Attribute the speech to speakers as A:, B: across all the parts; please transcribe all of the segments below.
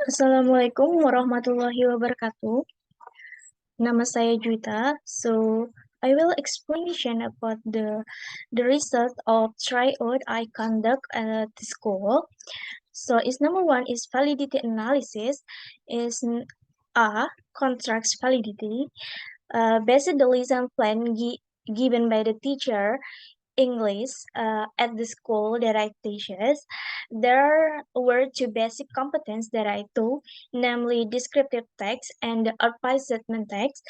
A: Assalamualaikum warahmatullahi wabarakatuh. Nama saya Juita. I will explanation about the result of tryout I conduct at the school. So, is number one is validity analysis. Is A contracts validity. Based the lesson plan given by the teacher English at the school that I teaches, there were two basic competences that I took, namely descriptive text and the advisement text.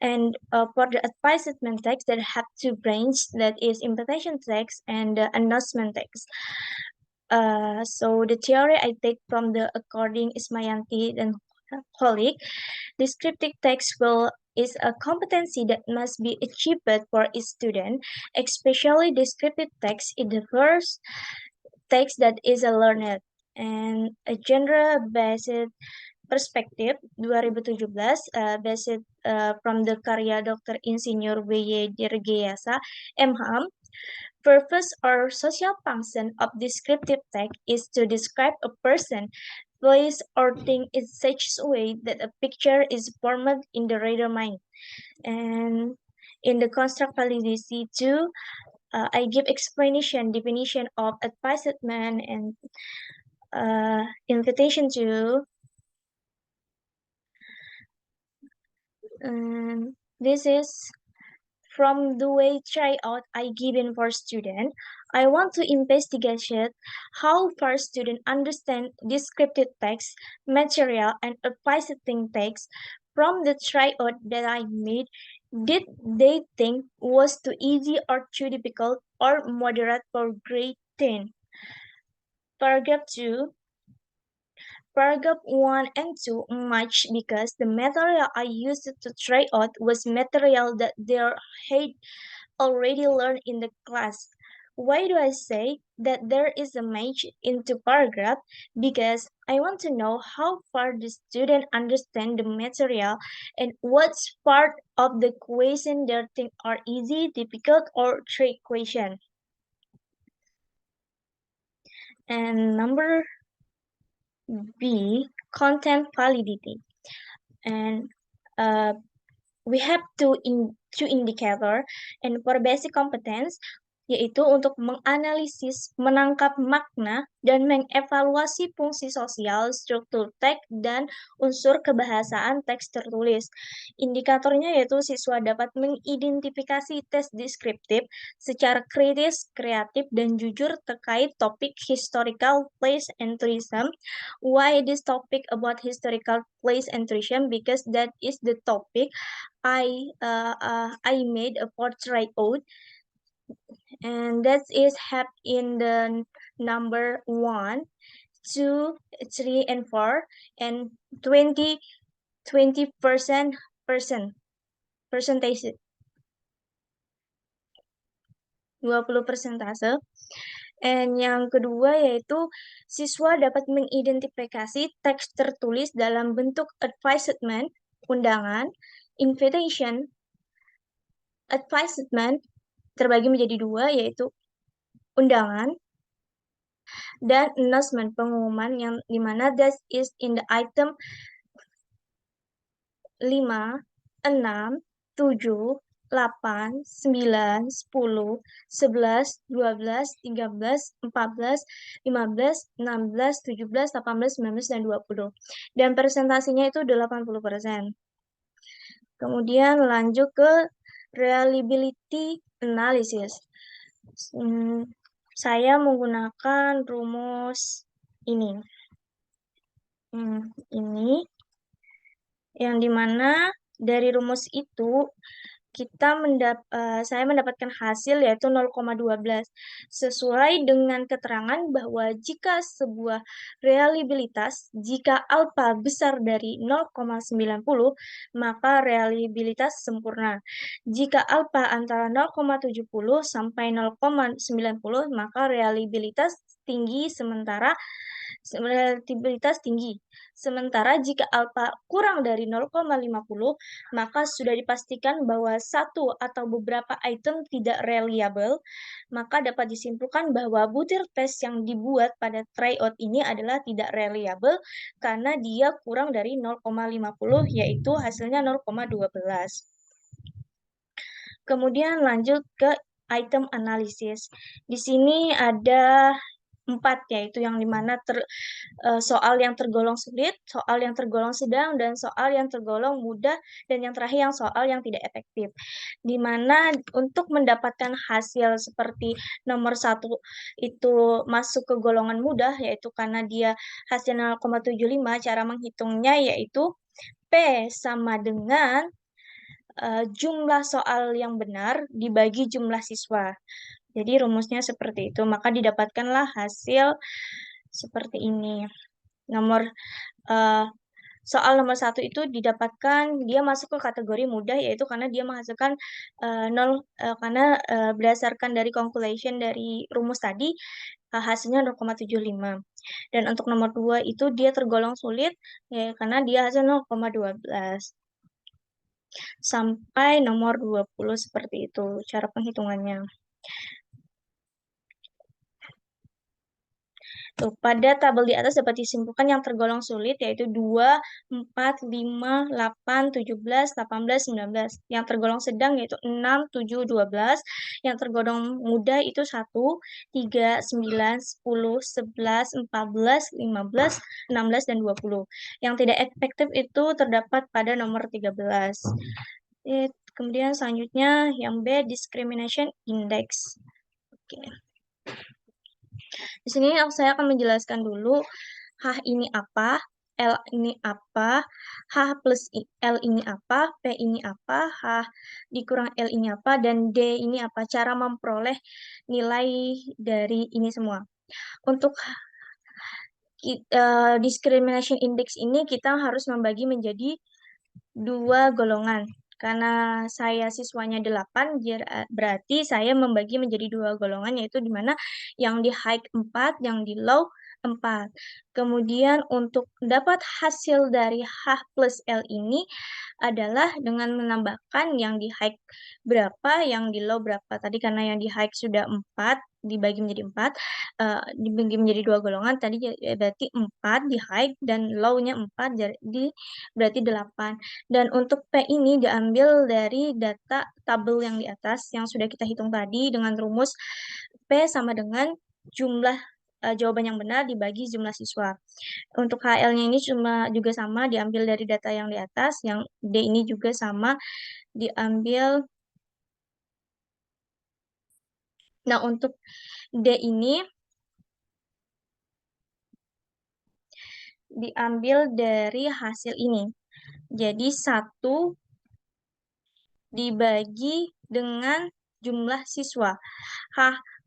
A: And for the advisement text, that have two branches, that is invitation text and the announcement text. So the theory I take from the according Ismayanti and colleague, descriptive text will is a competency that must be achieved for each student, especially descriptive text in the first text that is a learner. And a genre-based perspektif 2017 based from the karya Dr. Insinyur W.Y. Dirgayasa, MHAM. Purpose or social function of descriptive text is to describe a person, place, or thing in such a way that a picture is formed in the reader mind. And in the construct validity too, I give explanation, definition of advisement and invitation to. This is from the way tryout I given for student. I want to investigate how far student understand descriptive text, material, and advising text from the tryout that I made. Did they think was too easy or too difficult or moderate for grade 10? Paragraph 2. Paragraph 1 and 2 match because the material I used to try out was material that they had already learned in the class. Why do I say that there is a match into paragraph? Because I want to know how far the student understand the material and what's part of the question they think are easy, difficult, or trick question. And number B, content validity. And we have two indicator, and for basic competence yaitu untuk menganalisis, menangkap makna, dan mengevaluasi fungsi sosial, struktur teks, dan unsur kebahasaan teks tertulis. Indikatornya yaitu siswa dapat mengidentifikasi tes deskriptif secara kritis, kreatif, dan jujur terkait topik historical place and tourism. Why this topic about historical place and tourism? Because that is the topic I made a portrait out, and that is have in the number 1, 2, 3, and 4, and 20% percentage 20%. And yang kedua yaitu siswa dapat mengidentifikasi teks tertulis dalam bentuk advisement, undangan, invitation. Advisement terbagi menjadi dua, yaitu undangan dan announcement, pengumuman, yang dimana that is in the item 5, 6, 7, 8, 9, 10, 11, 12, 13, 14, 15, 16, 17, 18, 19, dan 20. Dan presentasinya itu 80%. Kemudian lanjut ke reliability analysis. Saya menggunakan rumus ini. Ini yang dimana dari rumus itu saya mendapatkan hasil yaitu 0,12 sesuai dengan keterangan bahwa jika sebuah jika alfa besar dari 0,90 maka reliabilitas sempurna. Jika alfa antara 0,70 sampai 0,90 maka reliabilitas tinggi, sementara relativitas tinggi. Sementara jika alfa kurang dari 0,50, maka sudah dipastikan bahwa satu atau beberapa item tidak reliable, maka dapat disimpulkan bahwa butir tes yang dibuat pada tryout ini adalah tidak reliable karena dia kurang dari 0,50, yaitu hasilnya 0,12. Kemudian lanjut ke item analisis. Di sini ada 4, yaitu yang dimana soal yang tergolong sulit, soal yang tergolong sedang, dan soal yang tergolong mudah, dan yang terakhir yang soal yang tidak efektif. Di mana untuk mendapatkan hasil seperti nomor 1 itu masuk ke golongan mudah, yaitu karena dia hasil 0,75, cara menghitungnya yaitu P sama dengan jumlah soal yang benar dibagi jumlah siswa. Jadi rumusnya seperti itu, maka didapatkanlah hasil seperti ini. Eh, Soal nomor 1 itu didapatkan dia masuk ke kategori mudah, yaitu karena dia menghasilkan 0, karena berdasarkan dari calculation dari rumus tadi hasilnya 0,75. Dan untuk nomor 2 itu dia tergolong sulit, ya, karena dia hasil 0,12. Sampai nomor 20 seperti itu cara penghitungannya. Tuh, pada tabel di atas dapat disimpulkan yang tergolong sulit yaitu 2, 4, 5, 8, 17, 18, 19. Yang tergolong sedang yaitu 6, 7, 12. Yang tergolong mudah itu 1, 3, 9, 10, 11, 14, 15, 16, dan 20. Yang tidak efektif itu terdapat pada nomor 13. Kemudian selanjutnya yang B, discrimination index. Oke. Di sini saya akan menjelaskan dulu H ini apa, L ini apa, H plus L ini apa, P ini apa, H dikurang L ini apa, dan D ini apa. Cara memperoleh nilai dari ini semua. Untuk discrimination index ini kita harus membagi menjadi 2 golongan. Karena saya siswanya 8, berarti saya membagi menjadi 2 golongan, yaitu di mana yang di high 4, yang di low 4. Kemudian untuk dapat hasil dari H plus L ini adalah dengan menambahkan yang di high berapa, yang di low berapa. Tadi karena yang di high sudah 4, dibagi menjadi 4, dibagi menjadi 2 golongan, tadi berarti 4 di high dan low-nya 4, jadi berarti 8. Dan untuk P ini diambil dari data tabel yang di atas yang sudah kita hitung tadi dengan rumus P sama dengan jumlah jawaban yang benar dibagi jumlah siswa. Untuk HL-nya ini juga sama diambil dari data yang di atas, yang D ini juga sama diambil. Nah, untuk D ini diambil dari hasil ini. Jadi 1 dibagi dengan jumlah siswa. H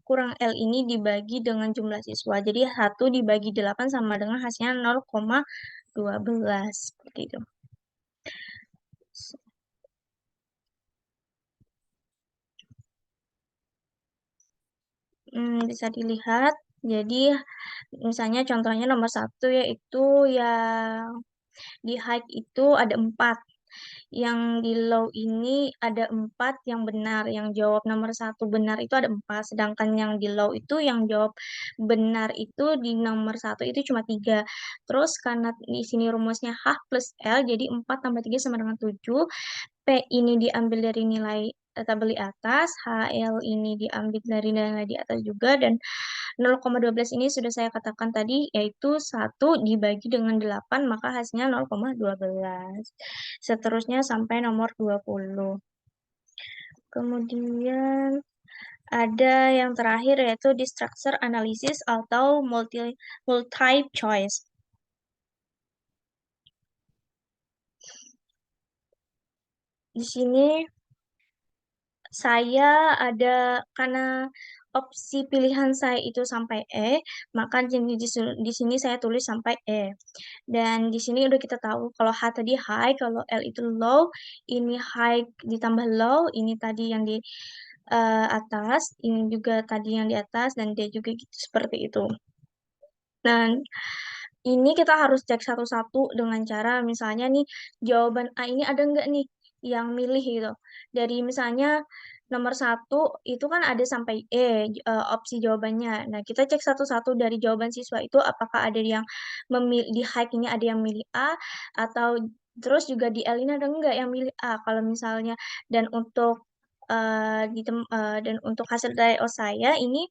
A: kurang L ini dibagi dengan jumlah siswa. Jadi 1 dibagi 8 sama dengan hasilnya 0,12. Seperti itu. Bisa dilihat. Jadi misalnya contohnya nomor 1 yaitu yang di high itu ada 4. Yang di low ini ada 4 yang benar. Yang jawab nomor 1 benar itu ada 4. Sedangkan yang di low itu yang jawab benar itu di nomor 1 itu cuma 3. Terus karena di sini rumusnya H plus L, jadi 4 tambah 3 sama dengan 7. P ini diambil dari nilai tabel di atas, HL ini diambil dari nilai di atas juga, dan 0,12 ini sudah saya katakan tadi, yaitu 1 dibagi dengan 8, maka hasilnya 0,12. Seterusnya sampai nomor 20. Kemudian ada yang terakhir yaitu di structure analysis atau multi choice. Di sini saya ada karena opsi pilihan saya itu sampai E, maka di sini saya tulis sampai E. Dan di sini udah kita tahu kalau H tadi high, kalau L itu low, ini high ditambah low, ini tadi yang di atas, ini juga tadi yang di atas, dan D juga gitu, seperti itu. Dan ini kita harus cek satu-satu dengan cara misalnya nih jawaban A ini ada nggak nih yang milih gitu. Dari misalnya nomor satu itu kan ada sampai opsi jawabannya. Nah kita cek satu-satu dari jawaban siswa itu apakah ada yang memilih di hike ini ada yang milih A atau terus juga di L ini ada nggak yang milih A. Kalau misalnya dan untuk dan untuk hasil dari saya ini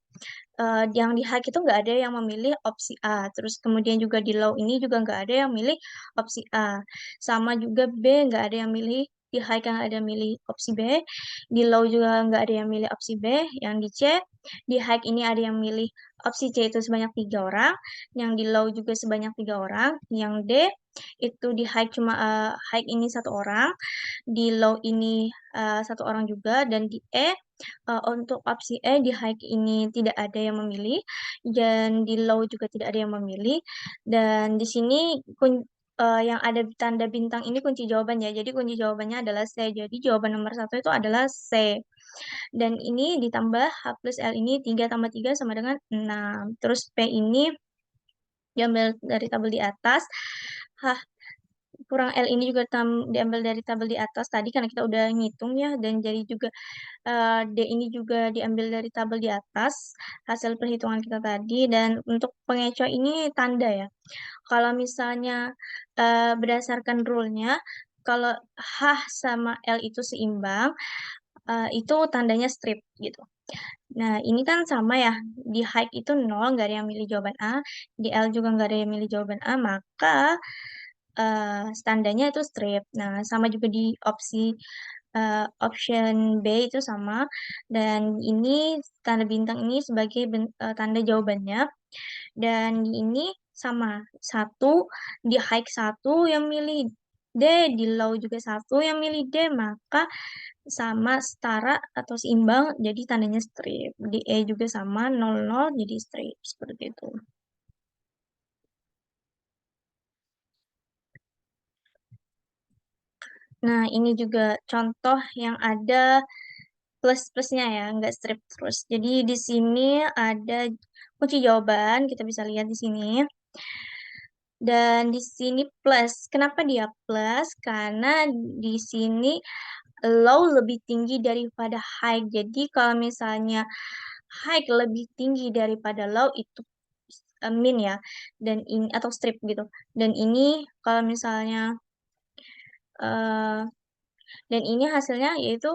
A: yang di high itu nggak ada yang memilih opsi A. Terus kemudian juga di low ini juga nggak ada yang milih opsi A. Sama juga B nggak ada yang milih di high kan nggak ada yang milih opsi B. Di low juga nggak ada yang milih opsi B. Yang di C, di high ini ada yang milih opsi C itu sebanyak 3 orang. Yang di low juga sebanyak 3 orang. Yang D itu di high cuma high ini 1 orang. Di low ini 1 orang juga. Dan di untuk opsi E di high ini tidak ada yang memilih dan di low juga tidak ada yang memilih dan di sini yang ada tanda bintang ini kunci jawaban ya. Jadi kunci jawabannya adalah C. Jadi jawaban nomor satu itu adalah C. Dan ini ditambah H plus L ini 3 tambah 3 sama dengan 6. Terus P ini diambil dari tabel di atas. H kurang L ini juga diambil dari tabel di atas tadi karena kita udah ngitung ya dan jadi juga D ini juga diambil dari tabel di atas hasil perhitungan kita tadi dan untuk pengecoh ini tanda ya. Kalau misalnya berdasarkan rule-nya kalau H sama L itu seimbang itu tandanya strip gitu. Nah, ini kan sama ya. Di high itu 0, nggak ada yang milih jawaban A. Di L juga nggak ada yang milih jawaban A, maka standarnya itu strip. Nah, sama juga di option B itu sama. Dan ini tanda bintang ini sebagai tanda jawabannya. Dan ini sama. Satu, di high satu yang milih D, di low juga satu yang milih D, maka sama setara atau seimbang jadi tandanya strip. Di E juga sama 00 jadi strip seperti itu. Nah, ini juga contoh yang ada plus-plusnya ya, nggak strip terus. Jadi di sini ada kunci jawaban, kita bisa lihat di sini. Dan di sini plus. Kenapa dia plus? Karena di sini low lebih tinggi daripada high. Jadi kalau misalnya high lebih tinggi daripada low itu min ya. Dan ini atau strip gitu. Dan ini kalau misalnya eh, dan ini hasilnya yaitu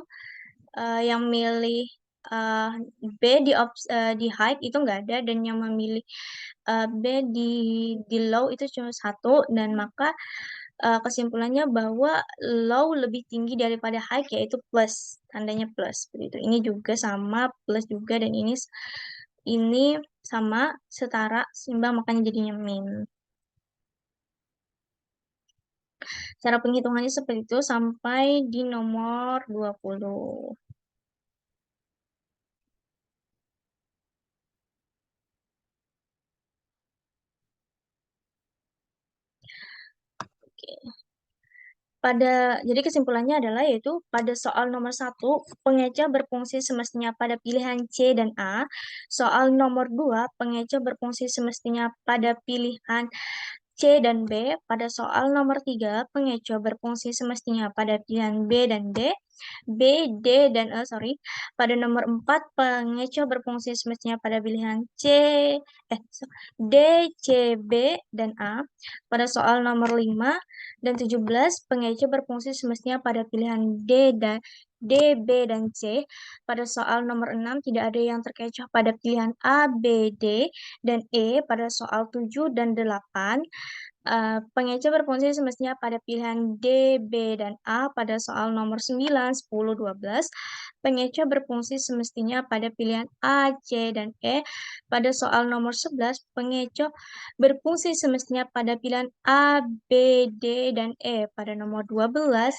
A: yang milih eh, B di high itu nggak ada dan yang memilih B di low itu cuma satu dan maka kesimpulannya bahwa low lebih tinggi daripada high yaitu plus tandanya plus begitu. Ini juga sama plus juga dan ini sama setara seimbang makanya jadinya min. Cara penghitungannya seperti itu sampai di nomor 20. Oke. Jadi kesimpulannya adalah yaitu pada soal nomor satu pengecoh berfungsi semestinya pada pilihan C dan A. Soal nomor 2 pengecoh berfungsi semestinya pada pilihan C dan B. Pada soal nomor 3 pengecoh berfungsi semestinya pada pilihan B dan D. B, D, dan E, sorry. Pada nomor 4 pengecoh berfungsi semestinya pada pilihan D, C, B, dan A. Pada soal nomor 5 dan 17, pengecoh berfungsi semestinya pada pilihan D, B, dan C. Pada soal nomor 6, tidak ada yang terkecoh pada pilihan A, B, D, dan E. Pada soal 7 dan 8, pengecoh berfungsi semestinya pada pilihan D, B, dan A. Pada soal nomor 9, 10, 12, pengecoh berfungsi semestinya pada pilihan A, C, dan E. Pada soal nomor 11, pengecoh berfungsi semestinya pada pilihan A, B, D, dan E. Pada nomor 12,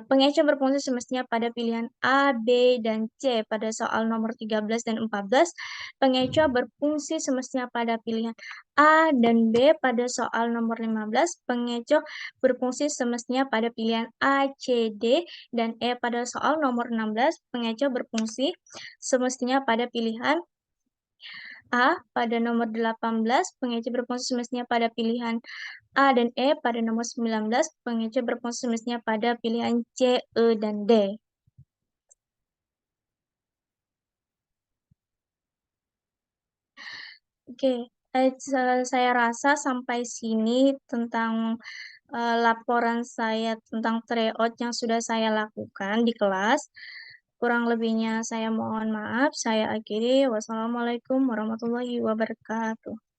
A: pengecoh berfungsi semestinya pada pilihan A, B, dan C. Pada soal nomor 13 dan 14, pengecoh berfungsi semestinya pada pilihan A dan B. Pada soal nomor 15, pengecoh berfungsi semestinya pada pilihan A, C, D, dan E. Pada soal nomor 16, pengecoh berfungsi semestinya pada pilihan A. Pada nomor 18, pengeja berfungsi semestinya pada pilihan A dan E. Pada nomor 19, pengeja berfungsi semestinya pada pilihan C, E, dan D. Oke, saya rasa sampai sini tentang laporan saya tentang tryout yang sudah saya lakukan di kelas. Kurang lebihnya saya mohon maaf. Saya akhiri. Wassalamualaikum warahmatullahi wabarakatuh.